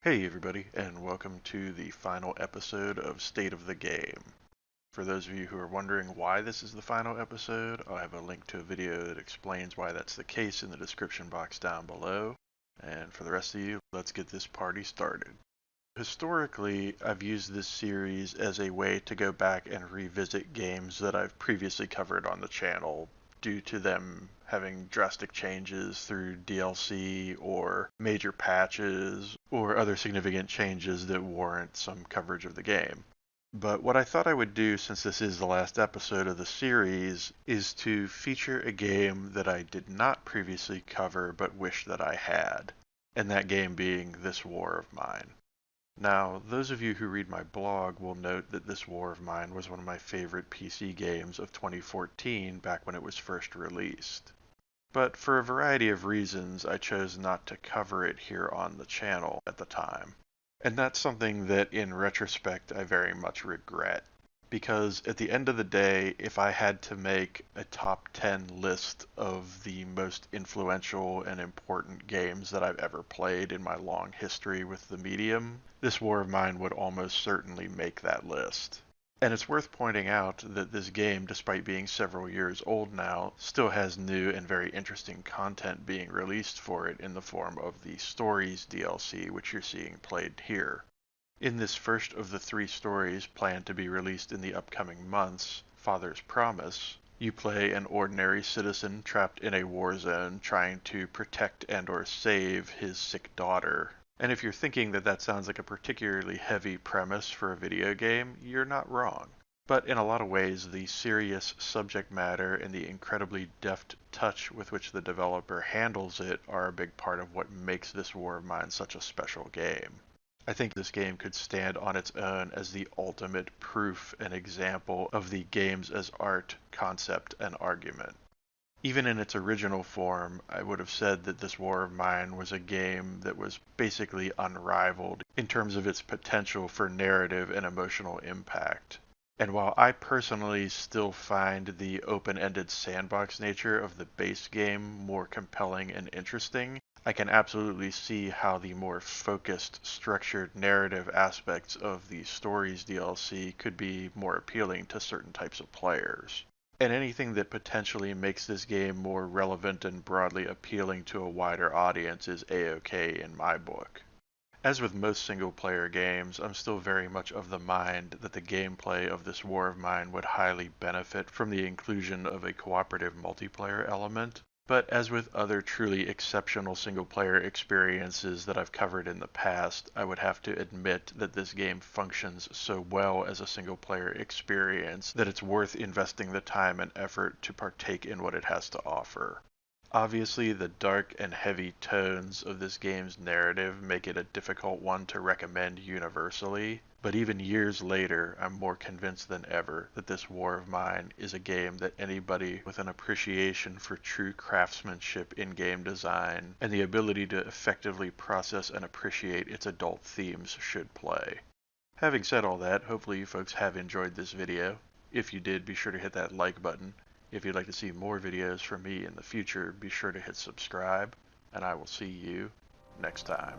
Hey everybody, and welcome to the final episode of State of the Game. For those of you who are wondering why this is the final episode, I'll have a link to a video that explains why that's the case in the description box down below. And for the rest of you, let's get this party started. Historically, I've used this series as a way to go back and revisit games that I've previously covered on the channel, due to them having drastic changes through DLC or major patches or other significant changes that warrant some coverage of the game. But what I thought I would do, since this is the last episode of the series, is to feature a game that I did not previously cover but wish that I had, and that game being This War of Mine. Now, those of you who read my blog will note that This War of Mine was one of my favorite PC games of 2014 back when it was first released. But for a variety of reasons, I chose not to cover it here on the channel at the time. And that's something that in retrospect I very much regret. Because at the end of the day, if I had to make a top 10 list of the most influential and important games that I've ever played in my long history with the medium, This War of Mine would almost certainly make that list. And it's worth pointing out that this game, despite being several years old now, still has new and very interesting content being released for it in the form of the Stories DLC, which you're seeing played here. In this first of the 3 stories planned to be released in the upcoming months, Father's Promise, you play an ordinary citizen trapped in a war zone trying to protect and/or save his sick daughter. And if you're thinking that that sounds like a particularly heavy premise for a video game, you're not wrong. But in a lot of ways, the serious subject matter and the incredibly deft touch with which the developer handles it are a big part of what makes This War of Mine such a special game. I think this game could stand on its own as the ultimate proof and example of the games as art concept and argument. Even in its original form, I would have said that This War of Mine was a game that was basically unrivaled in terms of its potential for narrative and emotional impact. And while I personally still find the open-ended sandbox nature of the base game more compelling and interesting, I can absolutely see how the more focused, structured narrative aspects of the Stories DLC could be more appealing to certain types of players. And anything that potentially makes this game more relevant and broadly appealing to a wider audience is A-OK in my book. As with most single-player games, I'm still very much of the mind that the gameplay of This War of Mine would highly benefit from the inclusion of a cooperative multiplayer element. But as with other truly exceptional single-player experiences that I've covered in the past, I would have to admit that this game functions so well as a single-player experience that it's worth investing the time and effort to partake in what it has to offer. Obviously, the dark and heavy tones of this game's narrative make it a difficult one to recommend universally, but even years later, I'm more convinced than ever that This War of Mine is a game that anybody with an appreciation for true craftsmanship in game design and the ability to effectively process and appreciate its adult themes should play. Having said all that, hopefully you folks have enjoyed this video. If you did, be sure to hit that like button. If you'd like to see more videos from me in the future, be sure to hit subscribe, and I will see you next time.